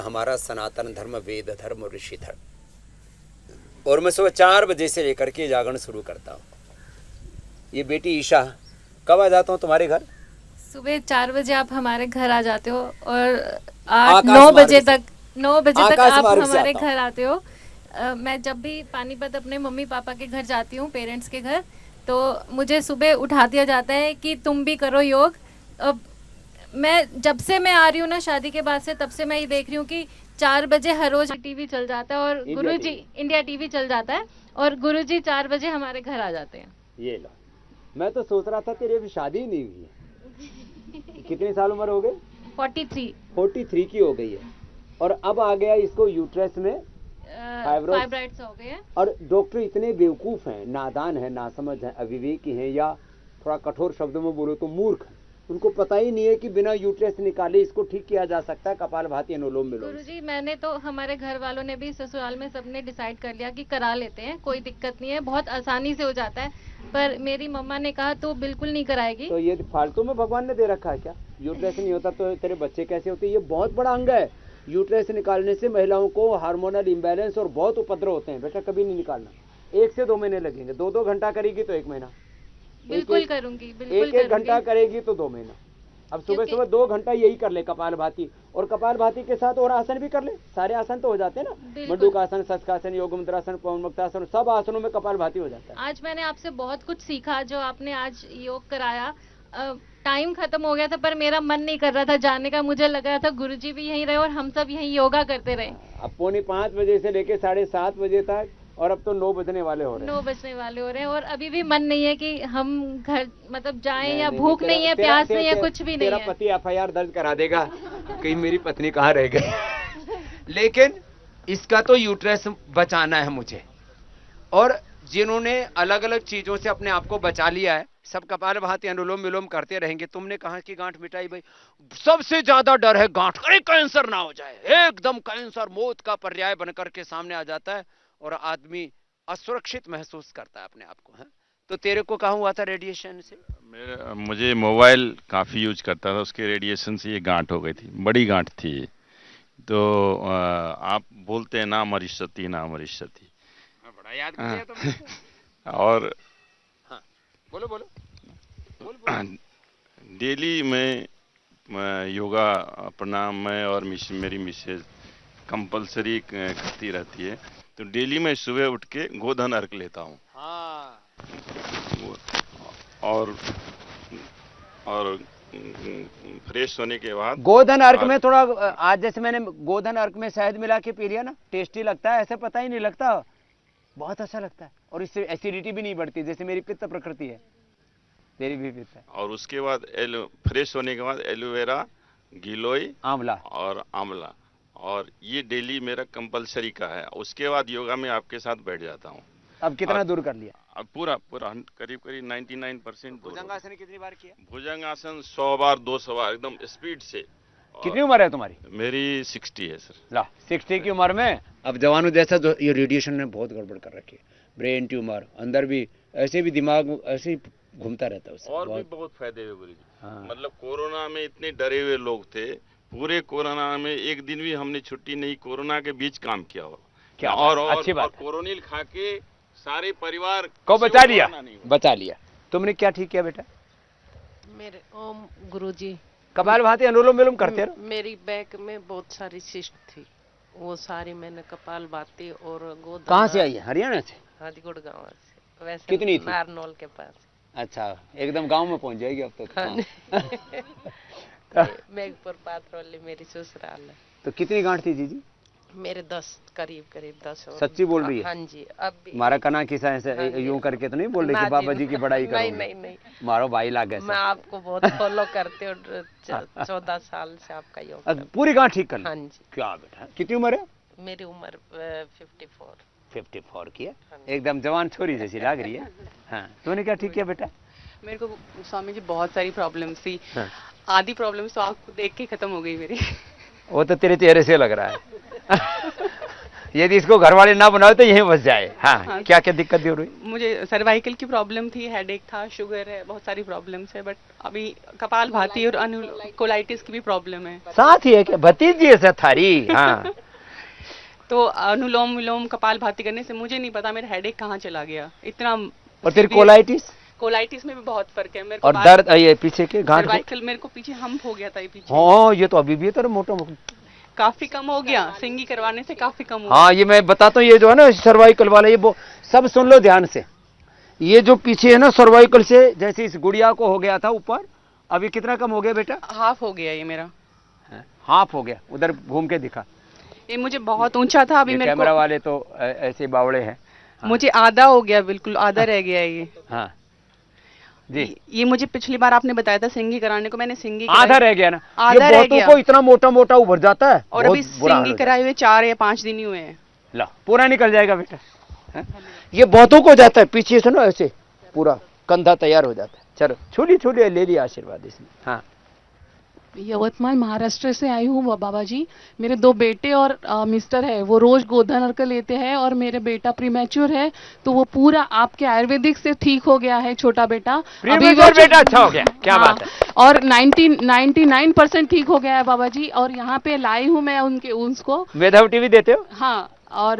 हमारा सनातन धर्म, वेद धर्म, ऋषि धर्म। और मैं सुबह 4 बजे से लेकर के जागरण शुरू करता हूँ। ये बेटी ईशा, कब आ जाता हूँ तुम्हारे घर? सुबह 4 बजे आप हमारे घर आ जाते हो और 8-9 बजे तक 9 बजे तक आप हमारे घर आते हो। मैं जब भी पानीपत अपने मम्मी पापा के घर जाती हूँ, पेरेंट्स के घर, तो मुझे सुबह उठा दिया जाता है कि तुम भी करो योग। अब मैं जब से मैं आ रही हूँ ना शादी के बाद से, तब से मैं ये देख रही हूँ कि 4 बजे हर रोज टीवी चल जाता है और गुरुजी, इंडिया टीवी चल जाता है और गुरुजी 4 बजे हमारे घर आ जाते हैं। ये लो, मैं तो सोच रहा था तेरी अभी शादी ही नहीं हुई है। कितने साल उम्र हो गई? 43 की हो गई है। और अब आ गया इसको यूट्रस में फाइब्राइड्स हो गए हैं। और डॉक्टर इतने बेवकूफ हैं, नादान हैं, नासमझ हैं, अविवेकी हैं, या थोड़ा कठोर शब्दों में बोलो तो मूर्ख हैं। उनको पता ही नहीं है कि बिना यूट्रस निकाले इसको ठीक किया जा सकता है कपालभाति, अनुलोम विलोम। गुरुजी, मैंने तो, हमारे घर वालों ने भी, ससुराल में सबने डिसाइड कर लिया कि करा लेते हैं, कोई दिक्कत नहीं है, बहुत आसानी से हो जाता है। पर मेरी मम्मा ने कहा तो बिल्कुल नहीं कराएगी। तो ये फालतू में भगवान ने दे रखा है क्या? यूट्रस नहीं होता तो तेरे बच्चे कैसे होते? ये बहुत बड़ा अंग है। यूट्रस निकालने से महिलाओं को हार्मोनल इम्बैलेंस और बहुत उपद्रव होते हैं। बेटा कभी नहीं निकालना। 1 से 2 महीने लगेंगे। 2-2 घंटा करेगी तो 1 महीना। बिल्कुल करूंगी, बिल्कुल 1-1 घंटा करेगी तो 2 महीना। अब सुबह सुबह 2 घंटा यही कर ले कपालभाति, और कपालभाति के साथ और आसन भी कर ले। सारे आसन तो हो जाते हैं ना, मंडूकासन, शशकासन, योग मुद्रासन, पवन मुक्तासन, सब आसनों में कपालभाति हो जाता है। आज मैंने आपसे बहुत कुछ सीखा, जो आपने आज योग कराया। टाइम खत्म हो गया था पर मेरा मन नहीं कर रहा था जाने का। मुझे लग रहा था गुरुजी भी यहीं रहे और हम सब यहीं योगा करते रहे। अब 4:45 बजे से लेके 7:30 बजे तक, और अब तो 9 बजने वाले हो रहे हैं। 9 बजने वाले हो रहे हैं और अभी भी मन नहीं है कि हम घर मतलब जाएं, या भूख नहीं है, प्यास नहीं है, कुछ भी नहीं है। तेरा पति FIR दर्ज करा देगा कहीं मेरी पत्नी कहाँ रह गई। लेकिन इसका तो यूट्रस बचाना है मुझे। और जिन्होंने अलग अलग चीजों से अपने आप को बचा लिया है, सब कपालभाति, अनुलोम विलोम करते रहेंगे। तुमने कहा कि गांठ मिटाई भाई, सबसे ज्यादा डर है गांठ, अरे कैंसर ना हो जाए। एकदम कैंसर मौत का पर्याय बनकर के सामने आ जाता है और आदमी असुरक्षित महसूस करता है अपने आप को। है तो तेरे को कहा हुआ था रेडिएशन से? मुझे मोबाइल काफी यूज करता था, उसके रेडिएशन से ये गांठ हो गई थी, बड़ी गांठ थी। तो आप बोलते हैं ना मरिष्यति, ना मरिष्यति। बड़ा याद किया तुमने। और हाँ, बोलो बोलो। डेली मैं योगा, प्राणायाम में, और मेरी मिसेज कंपलसरी करती रहती है। तो डेली मैं सुबह उठ के गोधन अर्घ लेता हूँ। हाँ। और फ्रेश होने के बाद गोधन अर्घ में थोड़ा, आज जैसे मैंने गोधन अर्घ में शहद मिला के पी लिया ना, टेस्टी लगता है, ऐसे पता ही नहीं लगता, बहुत अच्छा लगता है। और इससे एसिडिटी भी नहीं बढ़ती, जैसे मेरी पित्त प्रकृति है, तेरी भी पित्त है। और उसके बाद फ्रेश होने के बाद एलोवेरा, गिलोय, आंवला और आंवला, और ये डेली मेरा कंपलसरी का है। उसके बाद योगा में आपके साथ बैठ जाता हूँ। अब कितना दूर कर लिया? अब पूरा करीब 99% दूर। भुजंगासन कितनी बार किया? भुजंगासन 100 बार, 200 बार, एकदम स्पीड से। कितनी उम्र है तुम्हारी? मेरी 60 है सर। ला, 60 की उम्र में अब जवानों जैसा ये रेडिएशन ने बहुत गड़बड़ कर रखी है। ब्रेन ट्यूमर, अंदर भी ऐसे भी दिमाग ऐसे ही घूमता रहता है उससे। और भी बहुत फायदे हुए गुरुजी। हाँ। मतलब कोरोना में इतने डरे हुए लोग थे, पूरे कोरोना में एक दिन भी हमने छुट्टी नहीं, कोरोना के बीच काम किया हो। क्या और अच्छी बात। कोरोनिल खा के सारे परिवार को बचा लिया, बचा लिया। तुमने क्या ठीक किया बेटा? मेरे ओम गुरुजी, कपालभाति, अनुलोम विलोम करते रहो। मेरी बैक में बहुत सारी सिस्ट थी, वो सारी मैंने कपालभाति और गोधन। कहाँ से आई है? हरियाणा से? हाँ जी, गुड़गांव से। वैसे कितनी थी? नारनौल के पास। अच्छा, एकदम गांव में पहुंच जाएगी अब तो। हाँ। मेघपुर पाथरौली मेरी ससुराल है। तो कितनी गांठ थी जीजी? मेरे 10 करीब 10। सच्ची बोल रही है? हाँ जी। अब भी मारा कना किसा ऐसे यूं करके तो नहीं बोल रही कि बाबा जी की बड़ाई करो? नहीं, मारो भाई लागे। मैं आपको बहुत फॉलो करती हूँ, 14 साल से आपका योग। पूरी गांठ ठीक कर ली? हाँ जी। क्या बेटा, कितनी उम्र है? मेरी उम्र 54 की है, एकदम जवान छोरी जैसी लग रही है। हाँ, तूने क्या ठीक किया बेटा? मेरे को स्वामी जी बहुत सारी प्रॉब्लम्स थी। हाँ। आधी प्रॉब्लम्स तो आपको देख के खत्म हो गई मेरी। वो तो तेरे चेहरे से लग रहा है। यदि इसको घर वाले ना बनाओ तो यहीं बस जाए। हाँ, क्या क्या दिक्कत हो रही? मुझे सर्वाइकल की प्रॉब्लम थी, हेडेक था, शुगर है, बहुत सारी प्रॉब्लम्स है, बट अभी कपाल भाती और कोलाइटिस की भी प्रॉब्लम है। साथ ही है क्या? भतीजी है थारी। हाँ। तो अनुलोम विलोम कपाल भाती करने से मुझे नहीं पता मेरा हेडेक कहाँ चला गया इतना। और फिर कोलाइटिस? कोलाइटिस में भी बहुत फर्क है मेरे को। और दर्द ये पीछे के गांठ? सर्वाइकल मेरे को पीछे हम्प हो गया था ये पीछे। हाँ, ये तो अभी भी है तेरा मोटा मोटा। काफी कम हो गया, सिंगी करवाने से काफी कम हो गया। हाँ, ये मैं बताता हूँ, ये जो है ना सर्वाइकल वाला, ये सब सुन लो ध्यान से। ये जो पीछे है ना सर्वाइकल से, जैसे इस गुड़िया को हो गया था ऊपर, अभी कितना कम हो गया बेटा? हाफ हो गया ये मेरा। हाफ हो गया। उधर घूम के दिखा। ये मुझे बहुत ऊंचा था, अभी मेरे कैमरा को वाले तो ऐसे बावड़े हैं। मुझे आधा हो गया, बिल्कुल आधा रह गया है ये। हाँ जी। ये मुझे पिछली बार आपने बताया था सिंगी कराने को, मैंने सिंगी आधा रह गया ना। आधा ये रह बहुतों गया। को इतना मोटा मोटा उभर जाता है, और अभी सिंगी कराए हुए 4 या 5 दिन ही हुए हैं। ला, पूरा निकल जाएगा बेटा। है? ये बहुतों को जाता है पीछे से ना, ऐसे पूरा कंधा तैयार हो जाता है। चलो छोली छोली ले लिया आशीर्वाद इसने। हाँ, यवतमाल महाराष्ट्र से आई हूँ बाबा जी। मेरे 2 बेटे और मिस्टर है, वो रोज गोधन अर्क लेते हैं और मेरे बेटा प्रीमेच्योर है, तो वो पूरा आपके आयुर्वेदिक से ठीक हो गया है, छोटा बेटा। प्रीमेच्योर बेटा अच्छा हो गया, क्या बात है। और 99% ठीक हो गया है बाबा जी। और यहाँ पे लाई हूँ मैं उसको। वेदावटी भी देते हो? हाँ, और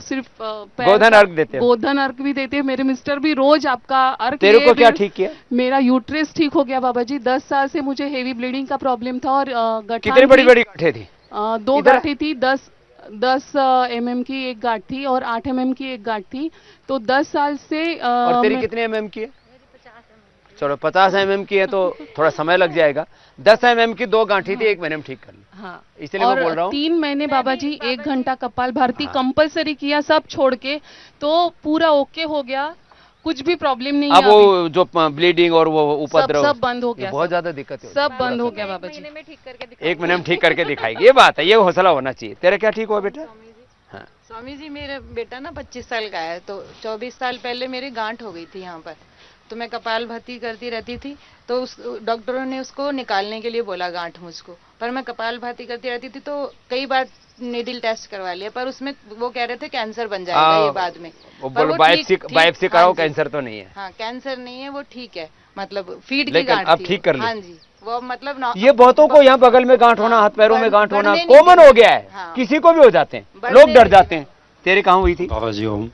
सिर्फ गोधन अर्घ देते हो? गोधन अर्घ भी देते हैं। मेरे मिस्टर भी रोज आपका अर्घ। तेरे को क्या ठीक किया? मेरा यूट्रस ठीक हो गया बाबा जी। 10 साल से मुझे हेवी ब्लीडिंग का प्रॉब्लम था और गठान कितनी बड़ी बड़ी गांठें थी? 2 गांठें थी। 10 mm की एक गांठ थी और 8 mm की एक गांठ थी। तो 10 साल से और तेरी कितने mm की है? चलो 50 mm की है तो थोड़ा समय लग जाएगा। 10 mm की 2 गांठी थी, 1 महीने में ठीक कर ली। हाँ, इसलिए मैं बोल रहा हूँ। 3 महीने बाबा जी 1 घंटा कपाल भारती कंपलसरी किया, सब छोड़ के, तो पूरा ओके हो गया, कुछ भी प्रॉब्लम नहीं है। अब वो जो ब्लीडिंग और वो उपद्रव सब बंद हो गया, बहुत ज्यादा दिक्कत है, सब बंद हो गया बाबा जी। 1 महीने में ठीक करके 1 महीने में ठीक करके दिखाएगी। ये बात है, ये हौसला होना चाहिए। तेरा क्या ठीक हुआ बेटा? हाँ। स्वामी जी, मेरा बेटा ना 25 साल का है, तो 24 साल पहले मेरी गांठ हो गई थी यहाँ पर, तो मैं कपाल भाती करती रहती थी, तो उस डॉक्टरों ने उसको निकालने के लिए बोला गांठ मुझको, पर मैं कपाल भाती करती रहती थी, तो कई बार नीडल टेस्ट करवा लिया, पर उसमें वो कह रहे थे कैंसर बन जाएगा ये बाद में। बायोप्सी कराओ, कैंसर तो नहीं है। हाँ, कैंसर नहीं है, वो ठीक है, मतलब फीड की लेकिन गांठ अब थी। ठीक कर ली। हाँ जी, वो मतलब ये बहुतों को यहाँ बगल में गांठ होना, हाथ पैरों में गांठ होना बढ़ने नहीं कॉमन देते। हो गया है। हाँ। किसी को भी हो जाते हैं, बढ़ने लोग डर नहीं जाते हैं। तेरे कहाँ हुई थी? बाबा जी ओम,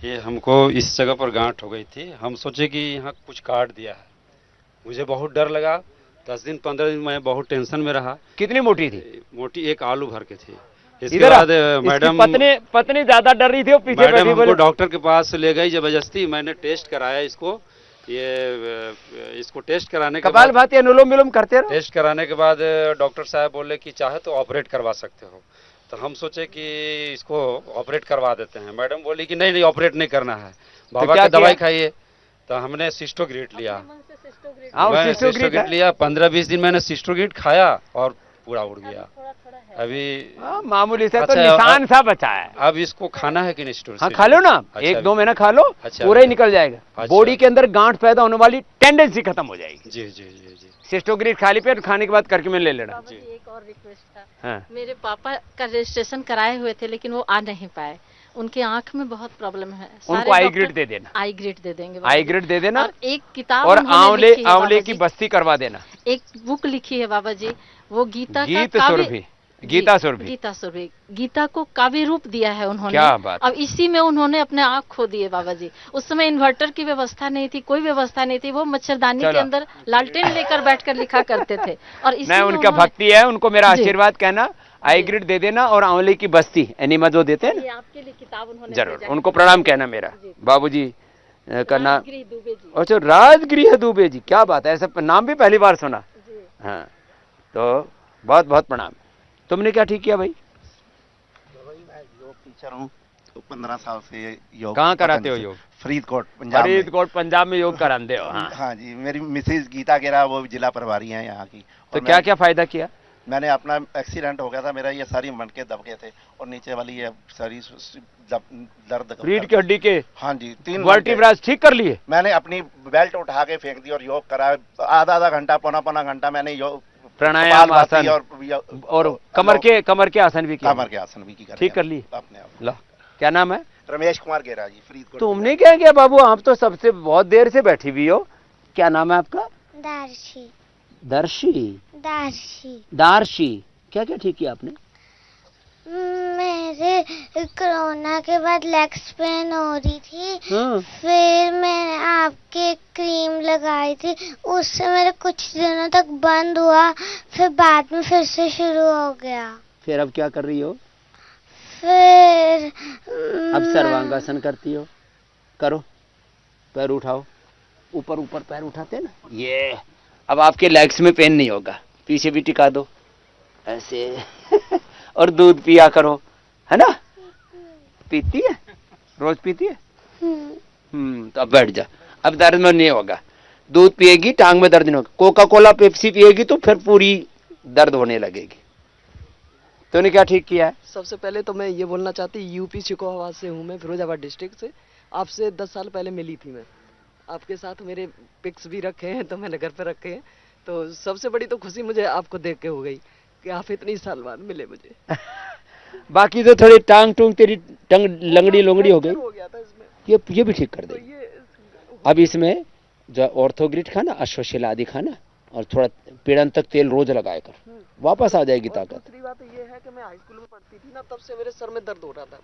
ये हमको इस जगह पर गांठ हो गई थी। हम सोचे कि यहाँ कुछ काट दिया है, मुझे बहुत डर लगा। 10 दिन 15 दिन मैं बहुत टेंशन में रहा। कितनी मोटी थी? मोटी 1 आलू भर के थी। इसके इधर बाद मैडम पत्नी ज्यादा डर रही थी, पीछे मैडम हमको बोले डॉक्टर के पास ले गई जबरदस्ती। मैंने टेस्ट कराया इसको, इसको टेस्ट कराने के कपाल बाद भाती अनुलोम विलोम करते रहो। टेस्ट कराने के बाद डॉक्टर साहब बोले कि चाहे तो ऑपरेट करवा सकते हो। तो हम सोचे कि इसको ऑपरेट करवा देते हैं। मैडम बोली कि नहीं ऑपरेट नहीं करना है, बाबा क्या की दवाई किया? खाइए। तो हमने सिस्टोग्रिट लिया। हाँ, मैं सिस्टोग्रिट लिया, 15-20 दिन मैंने सिस्टोग्रिट खाया और पूरा उड़ गया। अभी मामूली से तो अच्छा, निशान सा बचा है। अब इसको खाना है कि नहीं? हाँ, खा लो ना। अच्छा, 1-2 महीना खा लो, अच्छा, पूरा ही निकल जाएगा। अच्छा। बॉडी के अंदर गांठ पैदा होने वाली टेंडेंसी खत्म हो जाएगी। जी जी जी जी। सिस्टोग्रिट खा ली, फिर खाने के बाद करके में ले लेना। एक और रिक्वेस्ट था। हाँ। मेरे पापा का रजिस्ट्रेशन कराए हुए थे, लेकिन वो आ नहीं पाए। उनके आंख में बहुत प्रॉब्लम है। उनको आई ग्रिड दे देना। आई ग्रिड दे देंगे। आई ग्रिड दे देना। और एक किताब और उन्होंने लिखी है आंवले बाबा की जी। बस्ती करवा देना। एक बुक लिखी है बाबा जी, वो गीता गीत का सुरभि, गीता सुरभि। गीता सुरभि, गीता को काव्य रूप दिया है उन्होंने। क्या बात। अब इसी में उन्होंने अपने आँख खो दिए बाबा जी। उस समय इन्वर्टर की व्यवस्था नहीं थी, कोई व्यवस्था नहीं थी। वो मच्छरदानी के अंदर लालटेन लेकर बैठकर लिखा करते थे। और इसी नहीं, में उनका भक्ति है, उनको मेरा जी। आशीर्वाद कहना। आई ग्रिड दे देना और आंवले की बस्ती एनिमा जो देते हैं ये ना, आपके लिए किताब उन्होंने जरूर भेजा है। उनको प्रणाम कहना मेरा। बाबूजी का नाम राजगिरी दुबे जी। अच्छा, राजगृह दुबे जी, क्या बात है, ऐसा नाम भी पहली बार सुना। हाँ, तो बहुत बहुत प्रणाम। तुमने क्या ठीक किया भाई? मैं योग टीचर हूँ, तो 15 साल से योग। कहाँ कराते हो योग? फरीदकोट पंजाब में। फरीदकोट पंजाब में योग कराते हो? हाँ। हाँ जी, मेरी मिसेज गीता गेरा वो जिला प्रभारी हैं यहाँ की। तो क्या क्या फायदा किया? मैंने अपना एक्सीडेंट हो गया था मेरा, ये सारी मटके दब गए थे और नीचे वाली ये सारी दर्द रीढ़ की हड्डी के। हाँ जी, 3 वर्टिब्रास ठीक कर लिए। मैंने अपनी बेल्ट उठा के फेंक दी और योग करा। आधा घंटा पौना घंटा मैंने योग प्राणायाम आसन और कमर के आसन भी किए, कमर के आसन भी की, ठीक कर लिए अपने आप। लो, क्या नाम है? रमेश कुमार गेरा जी, फरीदकोट। तुमने क्या किया बाबू, आप तो सबसे बहुत देर से बैठी हुई हो। क्या नाम है आपका? दार्शी। दर्शी? दार्शी। दार्शी। क्या क्या ठीक किया आपने? मेरे कोरोना के बाद लेग्स पेन हो रही थी, फिर मैंने आपके क्रीम लगाई थी, उससे मेरे कुछ दिनों तक बंद हुआ, फिर बाद में फिर से शुरू हो गया। फिर अब क्या कर रही हो? फिर अब सर्वांगासन करती हो? करो, पैर उठाओ, ऊपर ऊपर पैर उठाते हैं ना, ये। अब आपके लेग्स में पेन नहीं होगा, पीछे भी टिका दो ऐसे और दूध पिया करो, है ना? पीती है? रोज पीती है? तो अब बैठ जा, अब दर्द में नहीं होगा। दूध पिएगी, टांग में दर्द नहीं होगा। कोका कोला पेप्सी पिएगी तो फिर पूरी दर्द होने लगेगी। तूने क्या ठीक किया है? सबसे पहले तो मैं ये बोलना चाहती, यूपी चिकोहाबाद से हूँ मैं, फिरोजाबाद डिस्ट्रिक्ट से। आपसे 10 साल पहले मिली थी मैं, आपके साथ मेरे पिक्स भी रखे हैं तो मैंने घर पे रखे हैं। तो सबसे बड़ी तो खुशी मुझे आपको देख के हो गई कि आप इतनी साल बाद मिले मुझे। बाकी तो थोड़ी टांग टूंग तेरी टंग लंगड़ी लोंगड़ी हो गई, ये भी ठीक कर दे। अब इसमें जो ऑर्थोग्रिड खाना, अश्वशिला आदि खाना और थोड़ा पीड़न तक तेल रोज लगाया कर, वापस आ जाएगी ताकत। दूसरी बात ये है कि मैं हाई स्कूल में पढ़ती थी ना, तब से मेरे सर में दर्द हो रहा था,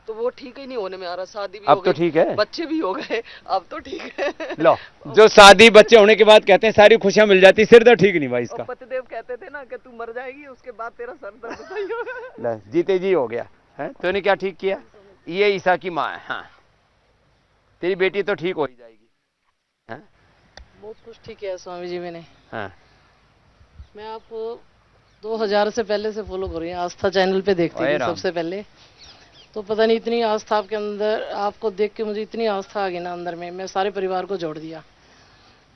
तो वो ठीक ही नहीं होने में आ रहा। शादी भी अब हो तो गई, ठीक है, बच्चे भी हो गए, अब तो ठीक है। लो, जो शादी बच्चे होने के बाद कहते हैं सारी खुशियां मिल जाती, सिर तो ठीक नहीं भाई इसका। पतिदेव कहते थे ना कि तू मर जाएगी, उसके बाद तेरा सर दर्द सही होगा। जीते जी हो गया है। तूने क्या ठीक किया? ये ईसा की माँ है। हाँ, तेरी बेटी तो ठीक हो ही जाएगी। हाँ? बहुत कुछ ठीक है स्वामी जी मैंने। हाँ। मैं आपको 2000 से पहले से फॉलो कर रही हूँ, आस्था चैनल पे देखती थी सबसे पहले। तो पता नहीं इतनी आस्था आपके अंदर, आपको देख के मुझे इतनी आस्था आ गई ना अंदर में, मैं सारे परिवार को जोड़ दिया।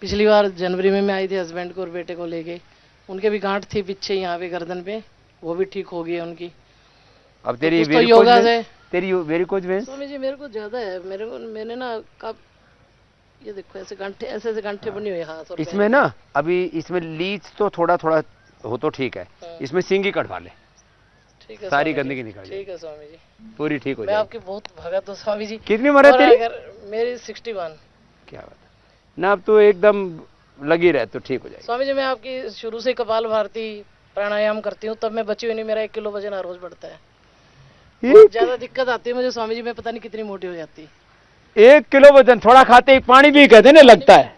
पिछली बार जनवरी में मैं आई थी हस्बैंड को और बेटे को लेके, उनके भी गांठ थी पीछे यहाँ पे गर्दन पे, वो भी ठीक हो गई है उनकी। अब तेरी तो योगा से तेरी वेरिकोज वेन्स? स्वामी जी मेरे को ज्यादा है, मैंने ना कब ये देखो ऐसे गांठे, ऐसे गांठे बनी हुई हाथ और इसमें ना, अभी इसमें लीच तो थोड़ा थोड़ा हो तो ठीक है, इसमें सिंगी कटवा ले, ठीक है, सारी गंदगी निकल जाएगी। ठीक है स्वामी जी, पूरी ठीक हो जाएगी। मैं आपकी बहुत भगत हूँ स्वामी जी। कितनी उम्र है तेरी? मेरी 61। क्या बात ना, अब तो एकदम लगी रहे तो ठीक हो जाएगी। स्वामी जी मैं आपकी शुरू से कपाल भारती प्राणायाम करती हूँ, तब मैं बची हुई नहीं, मेरा 1 किलो वजन हर रोज बढ़ता है। ज्यादा दिक्कत आती है मुझे स्वामी जी, मैं पता नहीं कितनी मोटी हो जाती। 1 किलो वजन, थोड़ा खाते ही पानी भी कहते ना लगता है।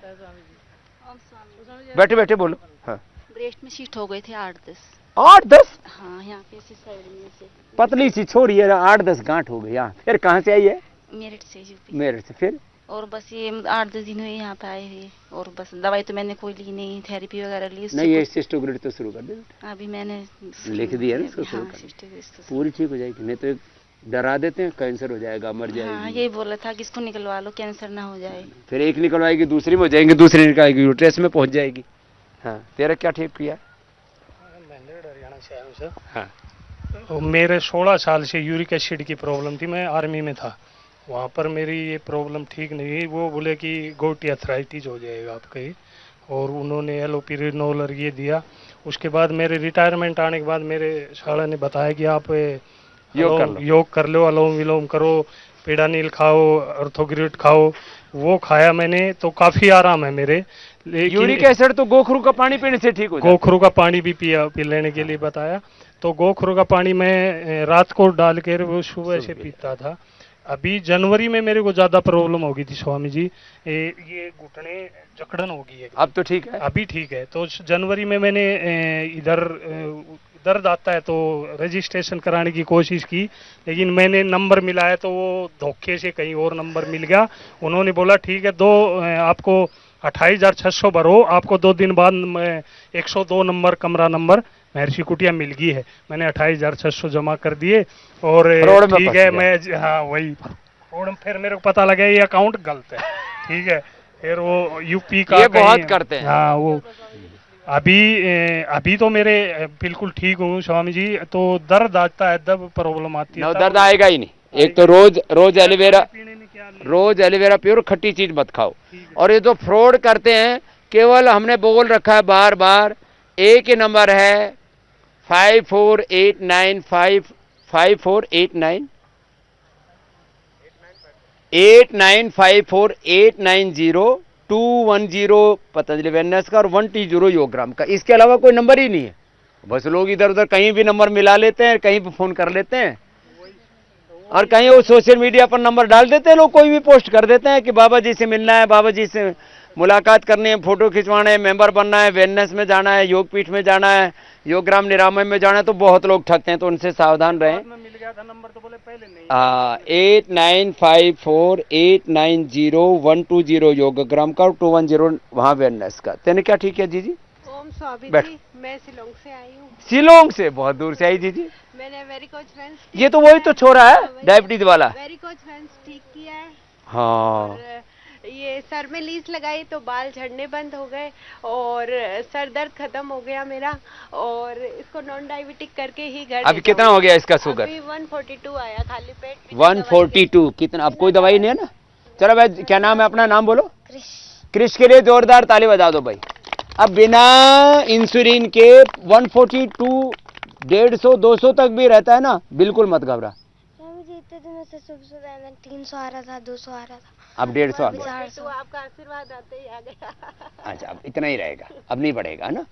बैठे बैठे बोलो। हाँ, ब्रेस्ट में शीट हो गए थे 8-10। 8-10? हाँ, यहाँ पे से साइड में से पतली सी छोरी है, 8-10 गांठ हो गई। यहाँ फिर कहाँ से आई है? मेरठ से, यूपी। मेरठ से। फिर और बस ये 8-10 दिन हुए यहाँ पे आए थे, और बस दवाई तो मैंने कोई ली नहीं, थेरेपी वगैरह ली नहीं। ये सिस्टोग्रिड तो शुरू कर दे, अभी मैंने लिख दिया ना, इसको शुरू कर, पूरी ठीक हो जाएगी। नहीं तो डरा देते हैं कैंसर हो जाएगा, मर जाएगी। हाँ, यही बोला था कि इसको निकलवा लो, कैंसर ना हो जाए। फिर एक निकलवाएगी, दूसरी में हो जाएंगे, दूसरी निकलवाएगी, यूट्रस में पहुंच जाएगी। हाँ, तेरा क्या ठीक किया? हरियाणा से आया हूँ सर। हाँ, मेरे 16 साल से यूरिक एसिड की प्रॉब्लम थी, मैं आर्मी में था, वहाँ पर मेरी ये प्रॉब्लम ठीक नहीं हुई। वो बोले कि गोटी अथराइटिस हो जाएगा आपके, और उन्होंने एलोपिरिनोल ये दिया। उसके बाद मेरे रिटायरमेंट आने के बाद मेरे साला ने बताया कि आप योग कर लो, अलोम विलोम करो, पेडानिल खाओ, ऑर्थोग्रिड खाओ। वो खाया मैंने तो काफी आराम है मेरे। यूरिक एसिड तो गोखरू का पानी पीने से ठीक हो जाता है। गोखरू का पानी भी पी लेने के लिए बताया, तो गोखरू का पानी मैं रात को डाल कर वो सुबह से पीता था। अभी जनवरी में मेरे को ज्यादा प्रॉब्लम हो गई थी स्वामी जी, ये घुटने जकड़न हो गई है। अब तो ठीक है? अभी ठीक है। तो जनवरी में मैंने इधर दर्द आता है तो रजिस्ट्रेशन कराने की कोशिश की, लेकिन मैंने नंबर मिलाया तो वो धोखे से कहीं और नंबर मिल गया। उन्होंने बोला ठीक है, आपको 28,600 भरो, आपको 2 दिन बाद 102 नंबर कमरा नंबर महर्षि कुटिया मिल गई है। मैंने 28,600 जमा कर दिए और ठीक है। मैं हाँ वही फिर मेरे को पता लगा ये अकाउंट गलत है। ठीक है, फिर वो यूपी का ये बहुत करते हैं। हाँ, वो अभी तो मेरे बिल्कुल ठीक हूँ स्वामी जी। तो दर्द आता है, तब प्रॉब्लम आती है। दर्द आएगा ही नहीं। एक तो रोज एलोवेरा पियो, खट्टी चीज मत खाओ। और ये जो फ्रॉड करते हैं, केवल हमने बोल रखा है बार बार एक ही नंबर है 5489 8954890210 पतंजलि वेलनेस का और 1T0 योगग्राम का। इसके अलावा कोई नंबर ही नहीं है। बस लोग इधर उधर कहीं भी नंबर मिला लेते हैं, कहीं भी फोन कर लेते हैं और कहीं वो सोशल मीडिया पर नंबर डाल देते हैं। लोग कोई भी पोस्ट कर देते हैं कि बाबा जी से मिलना है, बाबा जी से मुलाकात करनी है, फोटो खिंचवाना है, मेंबर बनना है, वेलनेस में जाना है, योगपीठ में जाना है, योगग्राम निरामय में जाना है। तो बहुत लोग ठगते हैं, तो उनसे सावधान रहें। 8954890120 योगग्राम का और 210 वहाँ वेलनेस का। तेने क्या ठीक है जीजी? ओम स्वामी जी, मैं शिलोंग से आई हूँ। शिलोंग से? बहुत दूर से आई जीजी। मैंने वेरिकोज वेंस, ये तो वही तो छोरा है डायबिटीज वाला। वेरिकोज वेंस ठीक किया है। हाँ। और ये सर में लीस लगाई तो बाल झड़ने बंद हो गए और सर दर्द खत्म हो गया मेरा। और इसको नॉन डायबिटिक करके ही घर। अभी कितना हो गया इसका शुगर? अभी 142 आया, खाली पेट। 142 कितना? अब कोई दवाई नहीं है ना? चलो भाई, क्या नाम है अपना? नाम बोलो। क्रिश के लिए जोरदार ताली बजा दो भाई। अब बिना इंसुलिन के 142 150 200 तक भी रहता है ना, बिल्कुल मत घबरा। इतने दिनों से सुबह 300 आ रहा था, 200 आ रहा था, अब 150 आ गया। तो आपका आशीर्वाद आते ही आ गया। अच्छा, अब इतना ही रहेगा, अब नहीं बढ़ेगा ना?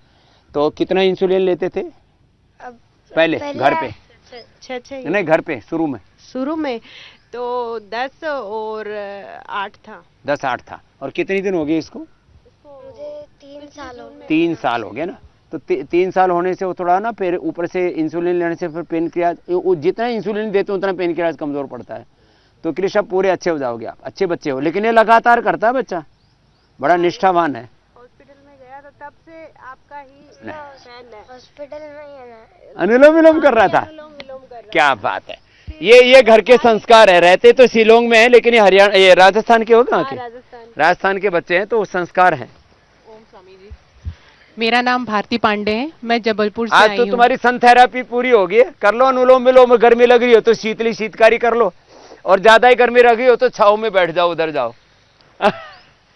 तो कितना इंसुलिन लेते थे अब पहले घर पे? नहीं, घर पे शुरू में तो 10 और 8 था। 10-8 था। और कितने दिन हो गए इसको? मुझे 3 साल हो गए। 3 साल हो गए ना? तो 3 साल होने से वो थोड़ा ना, फिर ऊपर से इंसुलिन लेने से फिर पेनक्रियाज, जितना इंसुलिन देते हैं उतना पेनक्रियाज कमजोर पड़ता है। तो कृष्ण पूरे अच्छे हो जाओगे आप, अच्छे बच्चे हो। लेकिन ये लगातार करता है बच्चा, बड़ा निष्ठावान है। हॉस्पिटल में गया था तब से आपका ही फैन है। हॉस्पिटल में ही है, अनुलोम विलोम कर रहा था। क्या बात है। ये घर के संस्कार है। रहते तो शिलोंग में है, लेकिन ये हरियाणा, ये राजस्थान के हो कहाँ के? राजस्थान के बच्चे हैं, तो संस्कार हैं। मेरा नाम भारती पांडे है, मैं जबलपुर से आई हूँ। आज तो तुम्हारी सन थेरेपी पूरी होगी। कर लो अनुलोम विलोम। गर्मी लग रही हो तो शीतली शीतकारी कर लो, और ज्यादा ही गर्मी लग रही हो तो छाव में बैठ जाओ, उधर जाओ।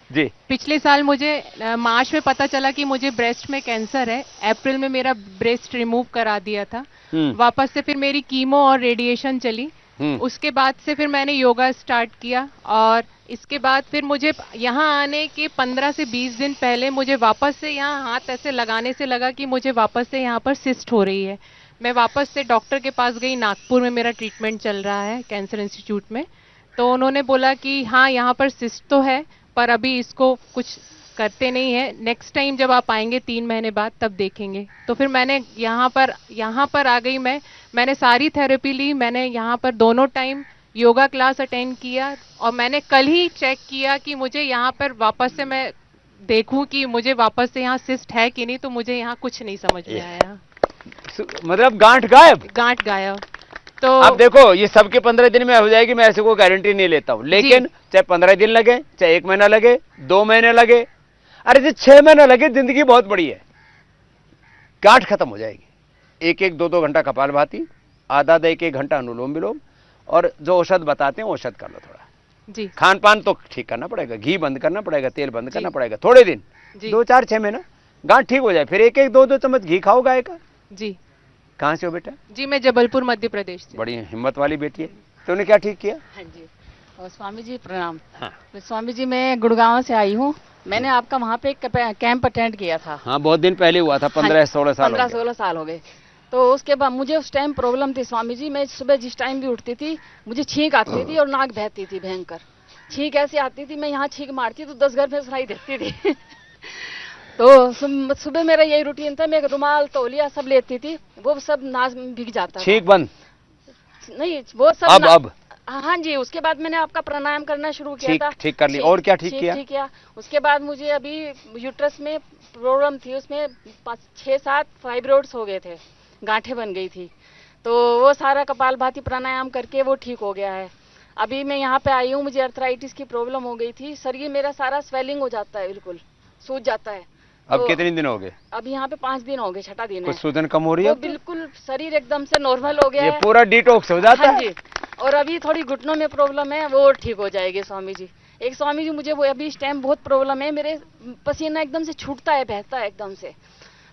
जी। पिछले साल मुझे मार्च में पता चला कि मुझे ब्रेस्ट में कैंसर है। अप्रैल में मेरा ब्रेस्ट रिमूव करा दिया था। वापस से फिर मेरी कीमो और रेडिएशन चली। उसके बाद से फिर मैंने योगा स्टार्ट किया, और इसके बाद फिर मुझे यहाँ आने के 15 से 20 दिन पहले मुझे वापस से यहाँ हाथ ऐसे लगाने से लगा कि मुझे वापस से यहाँ पर सिस्ट हो रही है। मैं वापस से डॉक्टर के पास गई, नागपुर में मेरा ट्रीटमेंट चल रहा है कैंसर इंस्टीट्यूट में। तो उन्होंने बोला कि हाँ, यहाँ पर सिस्ट तो है, पर अभी इसको कुछ करते नहीं है, नेक्स्ट टाइम जब आप आएंगे 3 महीने बाद तब देखेंगे। तो फिर मैंने यहाँ पर आ गई। मैंने सारी थेरेपी ली। मैंने यहाँ पर दोनों टाइम योगा क्लास अटेंड किया, और मैंने कल ही चेक किया कि मुझे यहाँ पर वापस से मैं देखूं कि मुझे वापस से यहाँ सिस्ट है कि नहीं। तो मुझे यहाँ कुछ नहीं समझ में आया। मतलब गांठ गायब। तो अब देखो, ये सबके 15 दिन में हो जाएगी, मैं ऐसे कोई गारंटी नहीं लेता हूँ। लेकिन चाहे 15 दिन लगे, चाहे 1 महीना लगे, 2 महीने लगे, अरे जो 6 महीने लगे, जिंदगी बहुत बड़ी है। गांठ खत्म हो जाएगी। 1-1, 2-2 घंटा कपालभाति, आधा 1-1 घंटा अनुलोम विलोम, और जो औषध बताते हैं औषध कर लो थोड़ा। जी। खान पान तो ठीक करना पड़ेगा, घी बंद करना पड़ेगा, तेल बंद करना पड़ेगा, थोड़े दिन, 2-4-6 महीना, गांठ ठीक हो जाए। फिर 1-1, 2-2 चम्मच घी खाओ गाय का। जी। कहाँ से हो बेटा? जी, मैं जबलपुर मध्य प्रदेश से। बड़ी हिम्मत वाली बेटी है। तो उन्हें क्या ठीक किया? हाँ जी। और स्वामी जी प्रणाम। हाँ। स्वामी जी, मैं गुड़गांव से आई हूँ। मैंने आपका वहाँ पे एक कैंप अटेंड किया था। हाँ, बहुत दिन पहले हुआ था। 15-16 साल 15-16 साल हो गए। तो उसके बाद मुझे उस टाइम प्रॉब्लम थी स्वामी जी। मैं सुबह जिस टाइम भी उठती थी, मुझे छींक आती थी और नाक बहती थी भयंकर। छींक ऐसी आती थी, मैं यहाँ छींक मारती तो 10 घर में सुनाई देती थी। तो सुबह मेरा यही रूटीन था। मैं रुमाल, तौलिया सब लेती थी, वो सब नाक में भीग जाता। छींक बंद नहीं, वो सब अब हाँ जी। उसके बाद मैंने आपका प्राणायाम करना शुरू किया था। ठीक कर लिया। और क्या ठीक किया? उसके बाद मुझे अभी यूट्रस में प्रॉब्लम थी, उसमें 6-7 फाइब्रोइड्स हो गए थे, गांठें बन गई थी। तो वो सारा कपालभाति प्राणायाम करके वो ठीक हो गया है। अभी मैं यहाँ पे आई हूँ, मुझे अर्थराइटिस की प्रॉब्लम हो गई थी। शरीर मेरा सारा स्वेलिंग हो जाता है, बिल्कुल सूज जाता है। अब तो कितने दिन हो गए? अभी यहाँ पे 5 दिन हो गए, 6ठा दिन है। कुछ सूजन कम हो रही है? बिल्कुल शरीर एकदम से नॉर्मल हो गया है। ये पूरा डिटॉक्स हो जाता है। हाँ जी। और अभी थोड़ी घुटनों में प्रॉब्लम है, वो ठीक हो जाएगी स्वामी जी। एक स्वामी जी, मुझे वो अभी इस टाइम बहुत प्रॉब्लम है, मेरे पसीना एकदम से छूटता है, बहता है एकदम से।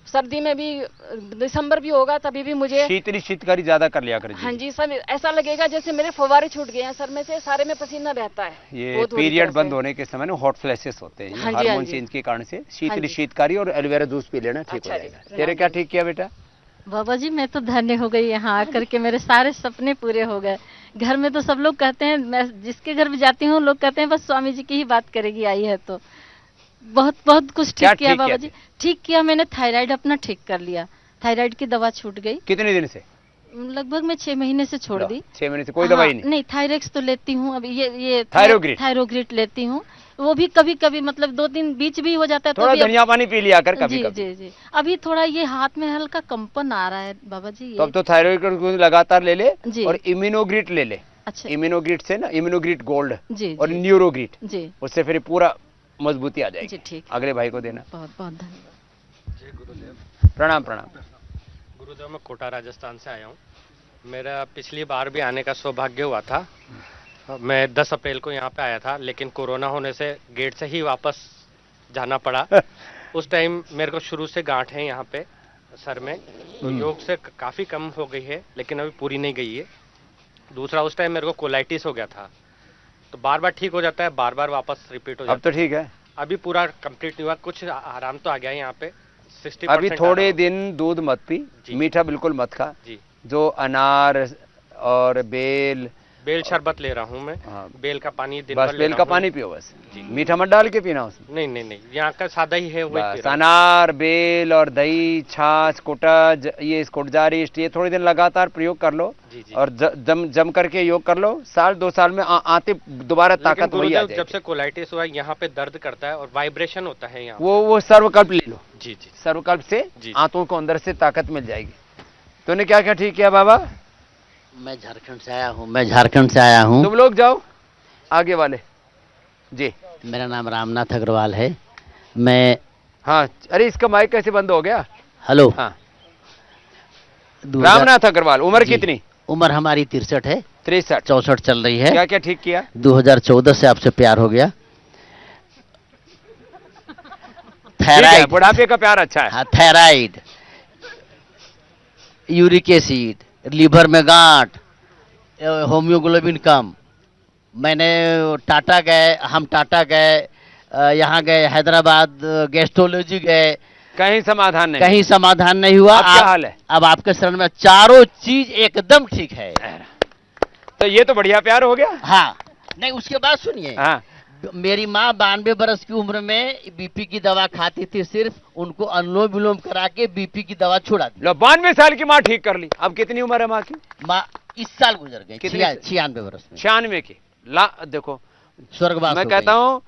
सर्दी में भी, दिसंबर भी होगा तभी भी मुझे शीतकारी ज्यादा कर लिया कर। हाँ जी सर, ऐसा लगेगा जैसे मेरे फव्वारे छूट गए हैं सर में से, सारे में पसीना बहता है। ये पीरियड बंद होने के समय हॉट फ्लैशेस होते हैं, हार्मोन चेंज के कारण से। शीतकारी और एलोवेरा जूस पी लेना, ठीक हो जाएगा। तेरे क्या ठीक किया बेटा? बाबा जी मैं तो धन्य हो गई, यहाँ आकर के मेरे सारे सपने पूरे हो गए। घर में तो सब लोग कहते हैं, मैं जिसके घर भी जाती हूँ लोग कहते हैं बस स्वामी जी की ही बात करेगी आई है। तो बहुत बहुत कुछ ठीक किया बाबा जी। ठीक किया, मैंने थायराइड अपना ठीक कर लिया, थायराइड की दवा छूट गई। कितने दिन से? लगभग मैं 6 महीने से छोड़ दी। 6 महीने से कोई दवाई नहीं? नहीं, थायरेक्स तो लेती हूँ अभी, ये थायरोग्रिट लेती हूँ, वो भी कभी कभी मतलब 2 दिन बीच भी हो जाता है। थोड़ा धनिया पानी पी लिया कर कभी कभी। जी। अभी थोड़ा ये हाथ में हल्का कंपन आ रहा है बाबा जी। तो अब तो थायराइड लगातार ले ले और इम्यूनोग्रिट ले ले। अच्छा। इम्यूनोग्रिट से ना, इम्यूनोग्रिट गोल्ड और न्यूरोग्रिट, उससे फिर पूरा मजबूती आ जाएगी। ठीक, अगले भाई को देना। बहुत बहुत धन्यवाद। प्रणाम। गुरुदेव, मैं कोटा राजस्थान से आया हूँ। मेरा पिछली बार भी आने का सौभाग्य हुआ था। मैं 10 अप्रैल को यहाँ पे आया था, लेकिन कोरोना होने से गेट से ही वापस जाना पड़ा। उस टाइम मेरे को शुरू से गांठ है यहाँ पे सर में, तो योग से काफ़ी कम हो गई है, लेकिन अभी पूरी नहीं गई है। दूसरा, उस टाइम मेरे को कोलाइटिस हो गया था, तो बार बार ठीक हो जाता है, बार बार वापस रिपीट हो जाता है। अब तो ठीक है? अभी पूरा कंप्लीट नहीं हुआ, कुछ आराम तो आ गया है यहाँ पे। 60% अभी थोड़े दिन दूध मत पी, मीठा बिल्कुल मत खा। जो अनार और बेल शरबत ले रहा हूँ मैं। बेल का पानी दिन बस, बेल का पानी पियो बस, मीठा मत डाल के पीना उसमें। नहीं, यहाँ का सादा ही है वही। अनार, बेल और दही, छाछ, कोटज, ये कोटजारिस्ट, ये थोड़े दिन लगातार प्रयोग कर लो और जम करके योग कर लो। 1-2 साल में आते दोबारा ताकत वही आ जाएगी। जब से कोलाइटिस हुआ यहाँ पे दर्द करता है और वाइब्रेशन होता है यहाँ। वो सर्वकल्प ले लो। जी। सर्वकल्प से आंतों को अंदर से ताकत मिल जाएगी। तूने क्या क्या ठीक किया बाबा? मैं झारखंड से आया हूँ। तुम लोग जाओ आगे वाले जी। मेरा नाम रामनाथ अग्रवाल है। मैं हाँ, अरे इसका माइक कैसे बंद हो गया? हेलो। हाँ, रामनाथ अग्रवाल। उम्र कितनी? उम्र हमारी 63 है। 64 चल रही है। क्या क्या ठीक किया? 2014 से आपसे प्यार हो गया। थायराइड, बुढ़ापे का प्यार अच्छा है। हाँ, थायराइड, यूरिक एसिड, लीवर में गांठ, होम्योग्लोबिन कम। मैंने हम टाटा गए, यहाँ गए हैदराबाद, गेस्ट्रोलॉजी गए, कहीं समाधान नहीं हुआ। अब क्या हाल है? अब आपके शरण में चारों चीज एकदम ठीक है। तो ये तो बढ़िया प्यार हो गया। हाँ, नहीं उसके बाद सुनिए। हाँ। मेरी माँ 92 बरस की उम्र में बीपी की दवा खाती थी, सिर्फ उनको अनुलोम विलोम करा के बीपी की दवा छुड़ा दी। 92 साल की माँ ठीक कर ली। अब कितनी उम्र है माँ की? माँ इस साल गुजर गई, 96 बरस में। 96 की देखो स्वर्गवास। मैं कहता हूँ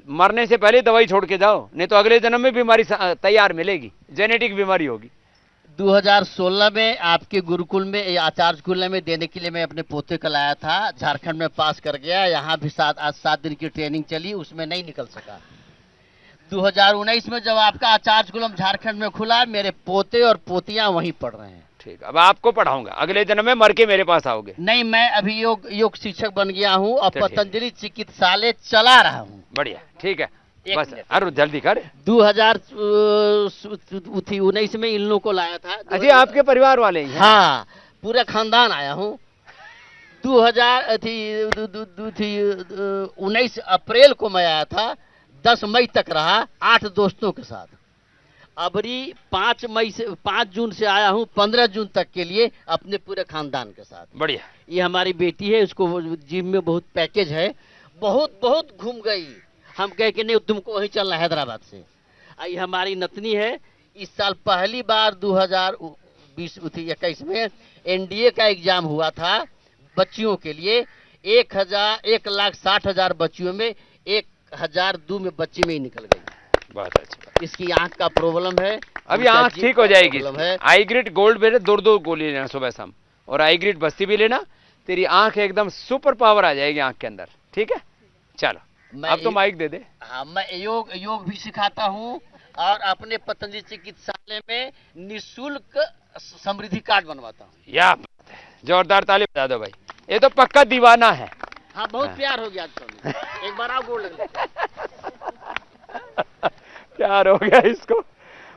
मरने से पहले दवाई छोड़ के जाओ, नहीं तो अगले जन्म में बीमारी तैयार मिलेगी, जेनेटिक बीमारी होगी। 2016 में आपके गुरुकुल में, आचार्य कुल में देने के लिए मैं अपने पोते को लाया था। झारखंड में पास कर गया, यहाँ भी 7 दिन की ट्रेनिंग चली, उसमें नहीं निकल सका। 2019 में जब आपका आचार्य कुलम झारखंड में खुला, मेरे पोते और पोतियां वहीं पढ़ रहे हैं। ठीक, अब आपको पढ़ाऊंगा, अगले जन्म में मर के मेरे पास आओगे। नहीं, मैं अभी योग शिक्षक बन गया हूँ और पतंजलि चिकित्सालय चला रहा हूँ। बढ़िया, ठीक है, बस अरे जल्दी कर। 2019 में इन लोगों को लाया था। अच्छा, आपके परिवार वाले हैं? हाँ, पूरा खानदान आया हूँ। 19 अप्रैल को मैं आया था, 10 मई तक रहा 8 दोस्तों के साथ। अबरी 5 जून से आया हूँ 15 जून तक के लिए अपने पूरे खानदान के साथ। बढ़िया। ये हमारी बेटी है, उसको जिम में बहुत पैकेज है, बहुत घूम गई। हम कहे कि नहीं तुमको वहीं चलना हैदराबाद से। आई हमारी नतनी है, इस साल पहली बार 2021 में एनडीए का एग्जाम हुआ था बच्चियों के लिए। 1,60,000 बच्चियों में 1,002 में बच्ची में ही निकल गई। बहुत अच्छा। इसकी आंख का प्रॉब्लम है, अभी आंख ठीक हो जाएगी। आई ग्रिड गोल्ड बेटे 2 गोली लेना सुबह शाम, और आई ग्रिड बस्ती भी लेना, तेरी आंख एकदम सुपर पावर आ जाएगी आंख के अंदर। ठीक है, चलो अब तो माइक दे दे। हाँ, मैं योग भी सिखाता हूँ और अपने पतंजलि चिकित्सालय में निःशुल्क समृद्धि कार्ड बनवाता हूँ। या जोरदार ताली बजा दो भाई, ये तो पक्का दीवाना है। हाँ, बहुत प्यार हो गया तो एक बार आओ गोड़ लग। प्यार हो गया इसको,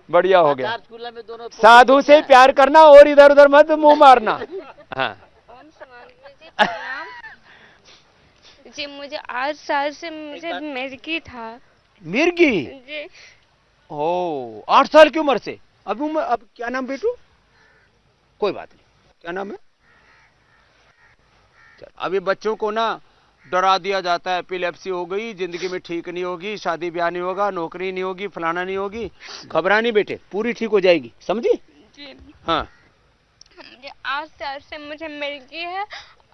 बढ़िया हो गया। आचार्य स्कूल में दोनों साधु से प्यार करना और इधर उधर मत मुंह मारना। हाँ जी, मुझे 8 साल से मुझे मिर्गी था। मिर्गी? जी। ओ 8 साल की उम्र से? अब क्या नाम बेटू? कोई बात नहीं, क्या नाम है? चल, अभी बच्चों को ना डरा दिया जाता है, एपिलेप्सी हो गई, जिंदगी में ठीक नहीं होगी, शादी ब्याह नहीं होगा, नौकरी नहीं होगी, फलाना नहीं होगी। घबरा नहीं बेटे, पूरी ठीक हो जाएगी, समझी? जी। हाँ। मुझे 8 साल से मुझे मिर्गी है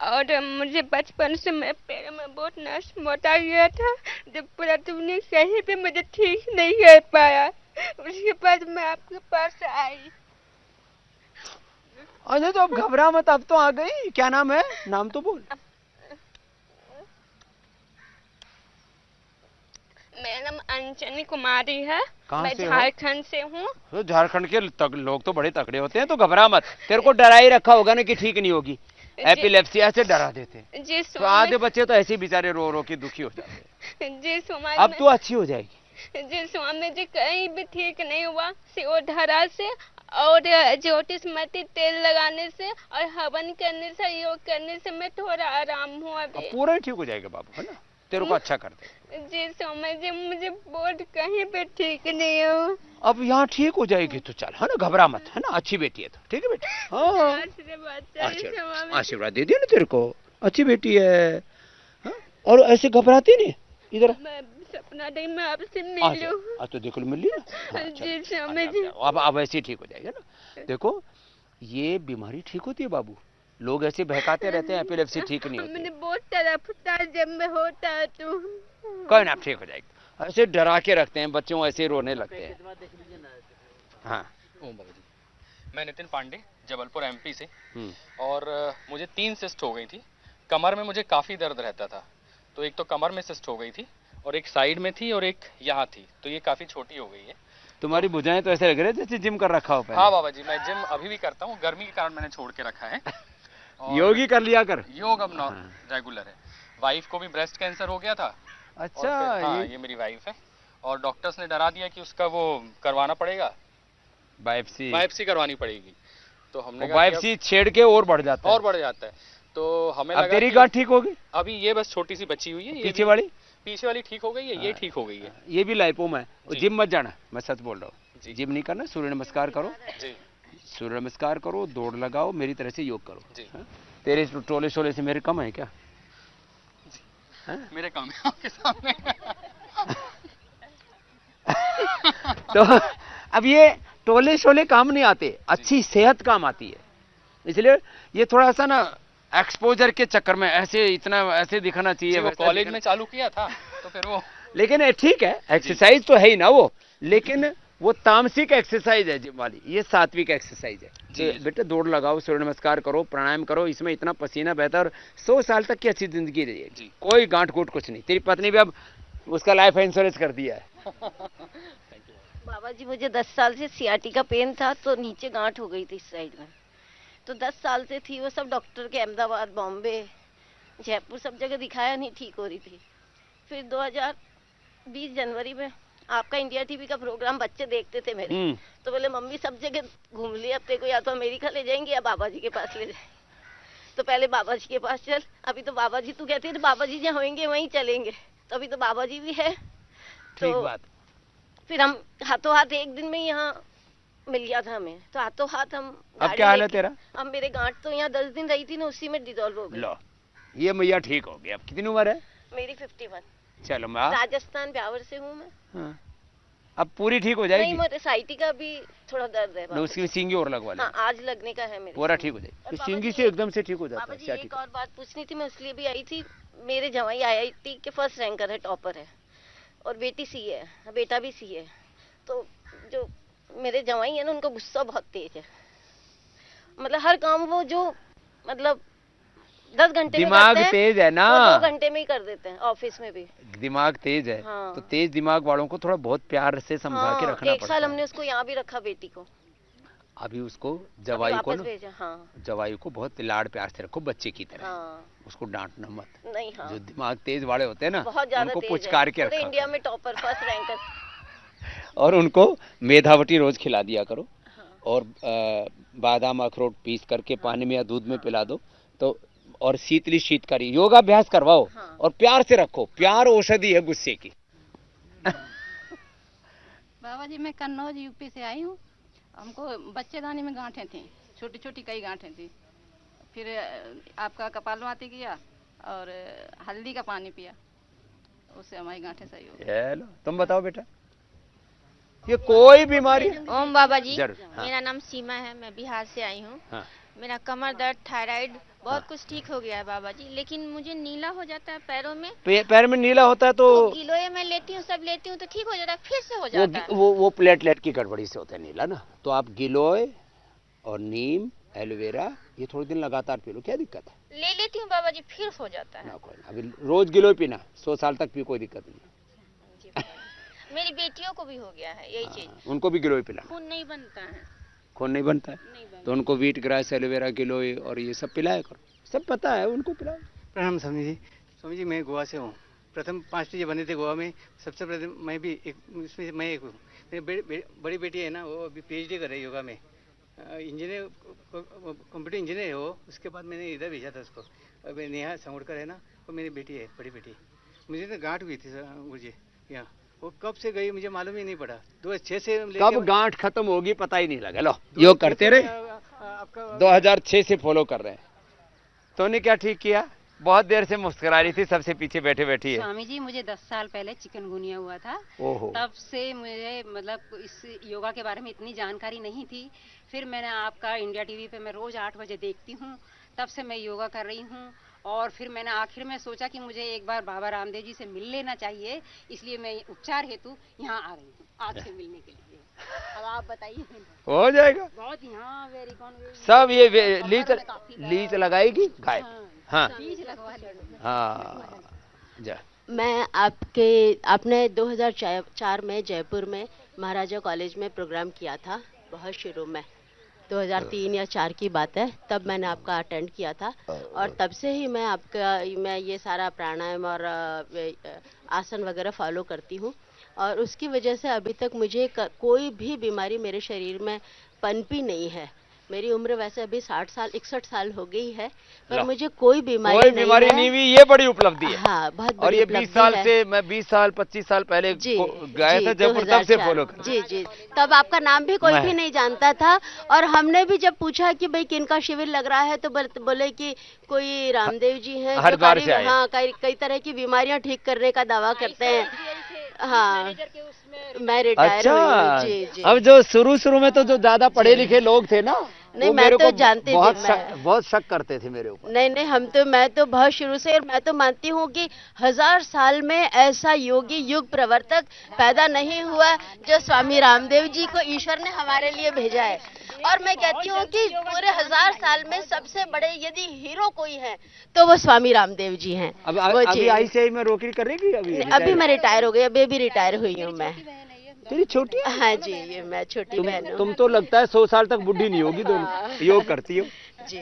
और मुझे बचपन से मेरे पैर में बहुत नस मोटा गया था, जब पूरा तुमने कहीं पे मुझे ठीक नहीं कर पाया, उसके बाद मैं आपके पास आई। अरे तो अब घबरा मत, अब तो आ गई। क्या नाम है? नाम तो बोल। मेरा नाम अंजनी कुमारी है। कहाँ मैं से हो? झारखंड से हूँ। तो झारखंड के लोग तो बड़े तगड़े होते हैं, तो घबरा मत। तेरे को डरा ही रखा होगा ना कि ठीक नहीं होगी, एपिलेप्सी ऐसे डरा देते हैं। जी तो आधे बच्चे तो ऐसे ही बेचारे रो रो के दुखी हो जाते हैं। जी स्वामी, अब तो अच्छी हो जाएगी। जी स्वामी जी, कहीं भी ठीक नहीं हुआ, शिवधारा से और ज्योतिषमती तेल लगाने से और हवन करने से, योग करने से मैं थोड़ा आराम हूँ अभी। पूरा ही ठीक हो जाएगा बाबू, है ना? तेरे को अच्छा कर दे। जी स्वामी जी, मुझे बहुत कहीं पे ठीक नहीं हो। अब यहाँ ठीक हो जाएगी तो चल, है ना? घबरा मत, है ना? अच्छी बेटी है तो, ठीक है बेटी? हाँ, आशीर्वाद दे दिया ना तेरे को, अच्छी बेटी है। हाँ? और ऐसे घबराती नहीं इधर। मैं सपना नहीं मैं आपसे मिलूं। आज तो देखो मिल ली ना। हाँ, जी स्वामी जी। अब ऐसे ठीक हो जाएगा ना। देखो ये बीमारी ठीक होती है बाबू, लोग ऐसे बहकाते रहते हैं, एपिलेप्सी ठीक नहीं होती। मैंने बहुत तरफ था जब मैं होता तो। कोई ना, ठीक हो जाएगी। ऐसे डरा के रखते हैं बच्चों, ऐसे रोने लगते हैं। हाँ। ओम बाबा जी, मैं नितिन पांडे, जबलपुर एमपी से। और मुझे 3 सिस्ट हो गई थी। कमर में मुझे काफ़ी दर्द रहता था, तो एक तो कमर में सिस्ट हो गई थी और एक साइड में थी और एक यहाँ थी, तो ये काफ़ी छोटी हो गई है। तुम्हारी भुजाएं तो ऐसे लग रहे जैसे जिम कर रखा हो पहले। हाँ बाबा जी, मैं जिम अभी भी करता हूँ, गर्मी के कारण मैंने छोड़ के रखा है। योग ही कर लिया कर। योग अब रेगुलर है। वाइफ को भी ब्रेस्ट कैंसर हो गया था। अच्छा। हाँ, ये मेरी वाइफ है और डॉक्टर्स ने डरा दिया कि उसका वो करवाना पड़ेगा, बायोप्सी करवानी पड़ेगी। तो हमने कहा बायोप्सी छेड़ के और बढ़ जाता है, तो हमें लगा तेरी गांठ ठीक होगी। अभी ये बस छोटी सी बची हुई है, पीछे वाली ठीक हो गई है, ये ठीक हो गई है। ये भी लाइपोमा है। जिम मत जाना, मैं सच बोल रहा हूँ। जिम नहीं करना, सूर्य नमस्कार करो। सूर्य नमस्कार करो, दौड़ लगाओ, मेरी तरह से योग करो। तेरे टोले शोले से मेरे कम है क्या? मेरे कम है आपके सामने। तो अब ये टोले शोले काम नहीं आते, अच्छी सेहत काम आती है। इसलिए ये थोड़ा सा ना एक्सपोजर के चक्कर में ऐसे इतना ऐसे दिखाना चाहिए। कॉलेज में चालू किया था तो फिर वो, लेकिन ठीक है, एक्सरसाइज तो है ही ना वो, लेकिन वो तामसिक एक्सरसाइज है जिम वाली, ये सात्विक एक्सरसाइज है। तो बेटा दौड़ लगाओ, सूर्य नमस्कार करो, प्राणायाम करो, इसमें इतना पसीना बहता है और 100 साल तक की अच्छी जिंदगी रहेगी, कोई गांठ कूट कुछ नहीं। तेरी पत्नी भी अब उसका लाइफ इंश्योरेंस कर दिया है। बाबा जी, मुझे 10 साल से सियाटिका पेन था, तो नीचे गांठ हो गई थी इस साइड में, तो 10 साल से थी। वो सब डॉक्टर के अहमदाबाद, बॉम्बे, जयपुर सब जगह दिखाया, नहीं ठीक हो रही थी। फिर 2020 जनवरी में आपका इंडिया टीवी का प्रोग्राम बच्चे देखते थे मेरे, तो बोले मम्मी सब जगह घूम लिया, अब तेरे को या तो अमेरिका ले जाएंगे या बाबा जी के पास ले जाएंगे। तो पहले बाबा जी के पास चल, अभी तो बाबा जी, तू कहती है बाबा जी जहाँ होंगे वहीं चलेंगे, तो अभी तो बाबा जी भी है। ठीक बात। फिर हम हाथों हाथ एक दिन में यहाँ मिल गया था हमें, तो हाथों हाथ हम। अब क्या हाल है तेरा? अब मेरे गांठ तो यहाँ 10 दिन रही थी ना, उसी में डिजोल्व हो गई। लो, ये मैया ठीक हो गई। अब कितनी उम्र है? मेरी 51। चलो मैं राजस्थान ब्यावर से हूँ मैं। हाँ। अब पूरी ठीक हो जाएगी। नहीं, मेरे साइटी का भी थोड़ा दर्द है। उसकी सींगी और लगवा ले। हाँ, आज लगने का है मेरे। पूरा ठीक हो जाएगी, सींगी से एकदम से ठीक हो जाता है। एक और बात पूछनी थी, मैं इसलिए भी आई थी। मेरे जवाई IIT के फर्स्ट रैंकर है, टॉपर है, और बेटी CA है, बेटा भी CA है। तो जो मेरे जवाई है ना, उनका गुस्सा बहुत तेज है। मतलब हर काम वो जो मतलब 10 घंटे में दिमाग तेज है ना, 2 घंटे में ही कर देते हैं। ऑफिस में भी दिमाग तेज है। हाँ। तो तेज दिमाग वालों को थोड़ा बहुत प्यार से समझा के रखना पड़ता है। 1 साल हमने उसको यहाँ भी रखा, बेटी को। अभी उसको जवाई को ना, हाँ। जवाई को बहुत लाड़ प्यार से रखो, बच्चे की तरह। हाँ। उसको डांटना मत। नहीं। हाँ। जो दिमाग तेज वाले होते हैं ना, बहुत ज्यादा उनको तेज पुचकार के है। रखा। इंडिया में टॉपर, फर्स्ट रैंकर। और उनको मेधावटी रोज खिला दिया करो, और बादाम अखरोट पीस करके पानी में या दूध में पिला दो तो, और शीतली शीतकारी योगाभ्यास करवाओ, और प्यार से रखो, प्यार औषधि है गुस्से की। बाबा जी मैं कन्नौज यूपी से आई हूँ। हमको बच्चेदानी में गांठें थी, छोटी छोटी कई गांठें थी। फिर आपका कपालभाति किया और हल्दी का पानी पिया, उससे हमारी गांठें सही हो गई। तुम बताओ बेटा, ये कोई बीमारी? ओम बाबा जी, हाँ। मेरा नाम सीमा है, मैं बिहार से आई हूँ। हाँ। मेरा कमर दर्द, थायराइड बहुत कुछ ठीक हो गया है बाबा जी, लेकिन मुझे नीला हो जाता है पैरों में। पैर में नीला होता है तो गिलोय मैं लेती हूँ, सब लेती हूँ तो ठीक हो जाता है, फिर से हो जाता है। वो प्लेटलेट की गड़बड़ी से होता है नीला ना। तो आप गिलोय और नीम, एलोवेरा ये थोड़े दिन लगातार पी लो, क्या दिक्कत है? ले लेती हूँ बाबा जी, फिर हो जाता है। अभी रोज गिलोय पीना, 100 साल तक पी, कोई दिक्कत नहीं। मेरी बेटियों को भी हो गया है यही चीज, उनको भी गिलोय पिला। खून नहीं बनता है। खून नहीं बनता है तो उनको वीट ग्रास, एलोवेरा, गिलोय और ये सब पिलाया करो, सब पता है उनको, पिलाओ। प्रणाम स्वामी जी। स्वामी जी मैं गोवा से हूँ। प्रथम 5 चीजें बने थे गोवा में, सबसे प्रथम मैं भी एक, उसमें मैं एक हूँ। मेरी बड़ी बेटी है ना, वो अभी PhD कर रही है योगा में, इंजीनियर, कंप्यूटर इंजीनियर है वो। उसके बाद मैंने इधर भेजा था उसको, अब नेहा संगोड़कर है ना, वो मेरी बेटी है, बड़ी बेटी। मुझे ना गांठ हुई थी मुझे यहाँ, वो कब से गई मुझे मालूम ही नहीं पड़ा। 2006 से कब गांठ खत्म होगी पता ही नहीं लगा। लो योग करते रहे, 2006 से फॉलो कर रहे हैं। तो ने क्या ठीक किया? बहुत देर से मुस्कुरा रही थी, सबसे पीछे बैठे बैठी है। स्वामी जी मुझे 10 साल पहले चिकनगुनिया हुआ था। तब से मुझे मतलब इस योगा के बारे में इतनी जानकारी नहीं थी। फिर मैंने आपका इंडिया टीवी पे मैं रोज 8 बजे देखती हूँ, तब से मैं योगा कर रही हूँ। और फिर मैंने आखिर में सोचा कि मुझे एक बार बाबा रामदेव जी से मिल लेना चाहिए, इसलिए मैं उपचार हेतु यहाँ आ रही हूँ आपसे मिलने के लिए। अब आप बताइए। हो जाएगा बहुत यहाँ वेरी सब। ये लीच लगाएगी गाय। हाँ हाँ जा। मैं आपने 2004 में जयपुर में महाराजा कॉलेज में प्रोग्राम किया था, बहुत शुरू में 2003 या 4 की बात है। तब मैंने आपका अटेंड किया था और तब से ही मैं ये सारा प्राणायाम और आसन वगैरह फॉलो करती हूँ। और उसकी वजह से अभी तक मुझे कोई भी बीमारी मेरे शरीर में पनपी नहीं है। मेरी उम्र वैसे अभी 61 साल हो गई है, पर मुझे कोई बीमारी नहीं हुई। ये बड़ी उपलब्धि है। हाँ, बहुत बड़ी। और ये 20 साल से, मैं 20 साल 25 साल पहले गए थे जयपुर, तब से फॉलो कर। जी जी, तब आपका नाम भी कोई भी नहीं जानता था। और हमने भी जब पूछा कि भाई किनका शिविर लग रहा है तो बोले कि कोई रामदेव जी हैं, हाँ कई तरह की बीमारियां ठीक करने का दावा करते हैं। हाँ, मैं रिटायर हुई हूँ। जी जी। अब जो शुरू में तो जो ज्यादा पढ़े लिखे लोग थे ना, नहीं मैं तो जानती थी, बहुत शक करते थे मेरे ऊपर। नहीं मैं तो बहुत शुरू से, और मैं तो मानती हूँ कि 1000 साल में ऐसा योगी युग प्रवर्तक पैदा नहीं हुआ जो स्वामी रामदेव जी को ईश्वर ने हमारे लिए भेजा है। और मैं कहती हूँ कि पूरे 1000 साल में सबसे बड़े यदि हीरो कोई है तो वो स्वामी रामदेव जी हैं। अभी ICI में नौकरी कर रही? अभी मैं रिटायर हो गई, अभी रिटायर हुई हूँ मैं। तेरी छोटी? हाँ जी, ये मैं छोटी बहन हूँ। तुम तो लगता है 100 साल तक बुढ़ी नहीं होगी। दोनों योग करती हो।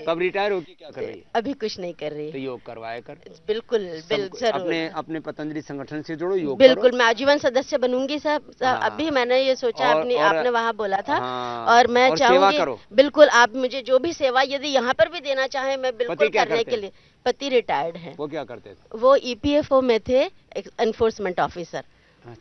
कब रिटायर होगी, क्या कर रही है? अभी कुछ नहीं कर रही। तो योग करवाया कर। बिल्कुल जरूर। अपने पतंजलि संगठन से जुड़ो, योग बिल्कुल मैं आजीवन सदस्य बनूंगी सर। अभी मैंने ये सोचा, आपने वहाँ बोला था। और मैं चाहूंगी बिल्कुल आप मुझे जो भी सेवा यदि यहाँ पर भी देना चाहे मैं बिल्कुल करने के लिए। पति रिटायर्ड है। वो क्या करते थे? वो EPFO में थे, एनफोर्समेंट ऑफिसर।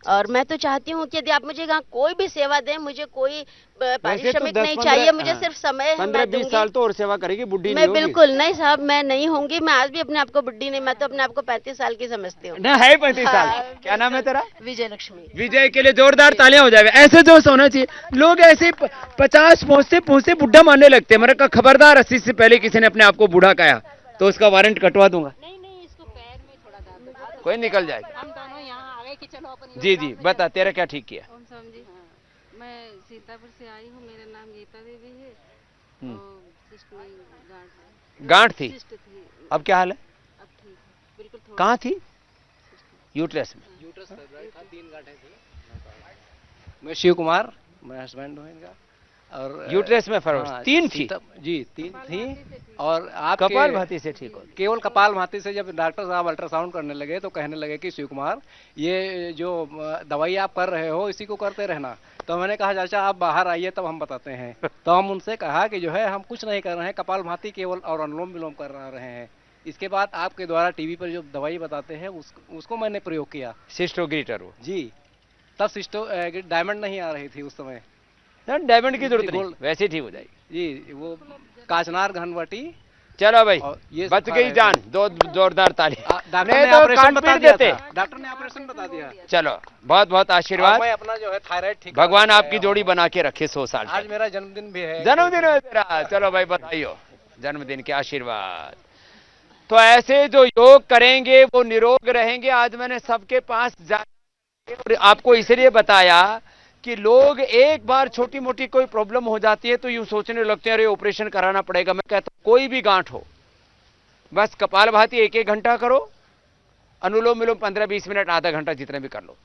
और मैं तो चाहती हूँ कि यदि आप मुझे यहाँ कोई भी सेवा दें, मुझे कोई पारिश्रमिक नहीं चाहिए, मुझे सिर्फ समय 15-20 साल तो और सेवा करेगी, बुढ़ी मैं बिल्कुल नहीं साहब, मैं नहीं होंगी। मैं आज भी अपने आप को बुढ़ी नहीं, मैं तो अपने आप को 35 साल की समझती हूँ। है 35 साल। क्या नाम है तेरा? विजय लक्ष्मी। विजय के लिए जोरदार तालियां हो जाएगा। ऐसे जोश होना चाहिए। लोग ऐसे 50 पहुंचते बुढ़ा मानने लगते हैं। मेरे खबरदार, 80 से पहले किसी ने अपने आप को बूढ़ा कहा तो उसका वारंट कटवा दूंगा। इसको पैर में थोड़ा दर्द, कोई निकल जाएगा। हम दोनों यहाँ आ गए कि चलो अपन। जी जी, बता तेरा क्या ठीक किया? मैं सीतापुर से आई हूँ, मेरा नाम गीता देवी है। गांठ थी, अब क्या हाल है? अब ठीक है, बिल्कुल। कहाँ थी? यूट्रस में। मैं शिव कुमार, मैं हस्बैंड हूँ इनका। और यूट्रस में फरोश 3 थी जी 3 थी। और आप कपालभाति से ठीक हो? केवल कपालभाति से जब डॉक्टर साहब अल्ट्रासाउंड करने लगे तो कहने लगे कि शिव कुमार ये जो दवाई आप कर रहे हो इसी को करते रहना। तो मैंने कहा चाचा आप बाहर आइए तब हम बताते हैं। तो हम उनसे कहा कि जो है हम कुछ नहीं कर रहे हैं, कपालभाति केवल और अनुलोम विलोम कर रहे हैं। इसके बाद आपके द्वारा टीवी पर जो दवाई बताते हैं उसको मैंने प्रयोग किया। सिस्टोग्रीटर वो जी, तब डायमंड नहीं आ रही थी उस समय। डायमंड की जरूरत नहीं, वैसे ठीक हो जाएगी जी। वो काचनार घनवटी। चलो भाई बच गई जान, दो जोरदार ताली। डॉक्टर ने ऑपरेशन बता दिया था। डॉक्टर ने ऑपरेशन बता दिया। चलो बहुत बहुत आशीर्वाद। मैं अपना जो है थायराइड ठीक, भगवान आपकी जोड़ी बना के रखे 100 साल। आज मेरा जन्मदिन भी है। जन्मदिन है तेरा, चलो भाई बताइयो जन्मदिन के आशीर्वाद। तो ऐसे जो योग करेंगे वो निरोग रहेंगे। आज मैंने सबके पास और आपको इसलिए बताया कि लोग एक बार छोटी मोटी कोई प्रॉब्लम हो जाती है तो यूं सोचने लगते हैं अरे ऑपरेशन कराना पड़ेगा। मैं कहता हूं कोई भी गांठ हो बस कपालभाति 1-1 घंटा करो, अनुलोम विलोम 15-20 मिनट, आधा घंटा जितने भी कर लो।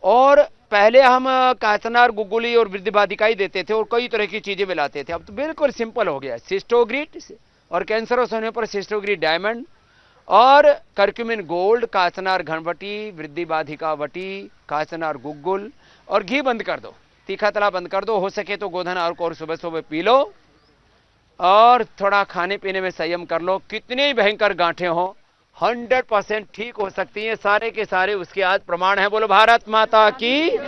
और पहले हम काचनार, गुगुली और वृद्धिबाधिका ही देते थे और कई तरह की चीजें मिलाते थे। अब तो बिल्कुल सिंपल हो गया, सिस्टोग्रीट और कैंसरस होने पर सिस्टोग्रीट डायमंड और करक्यूमिन गोल्ड, काचनार घनवटी, वृद्धिबाधिका वटी, काचनार गुग्गुल और घी बंद कर दो, तीखा तला बंद कर दो। हो सके तो गोधन और सुबह सुबह पी लो और थोड़ा खाने पीने में संयम कर लो। कितनी भयंकर गांठें हो 100% ठीक हो सकती हैं, सारे के सारे उसके आज प्रमाण हैं। बोलो भारत माता की।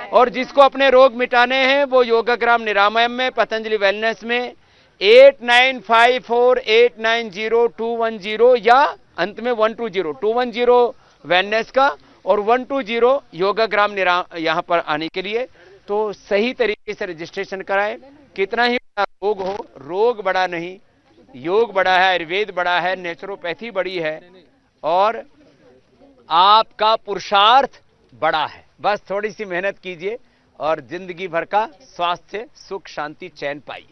और जिसको अपने रोग मिटाने हैं वो योगाग्राम निरामयम में, पतंजलि वेलनेस में 8954890210 या अंत में 120 210 वेलनेस का और 120 योगाग्राम यहाँ पर आने के लिए। तो सही तरीके से रजिस्ट्रेशन कराएं। कितना ही बड़ा रोग हो, रोग बड़ा नहीं, योग बड़ा है, आयुर्वेद बड़ा है, नेचुरोपैथी बड़ी है और आपका पुरुषार्थ बड़ा है। बस थोड़ी सी मेहनत कीजिए और जिंदगी भर का स्वास्थ्य, सुख, शांति, चैन पाइए।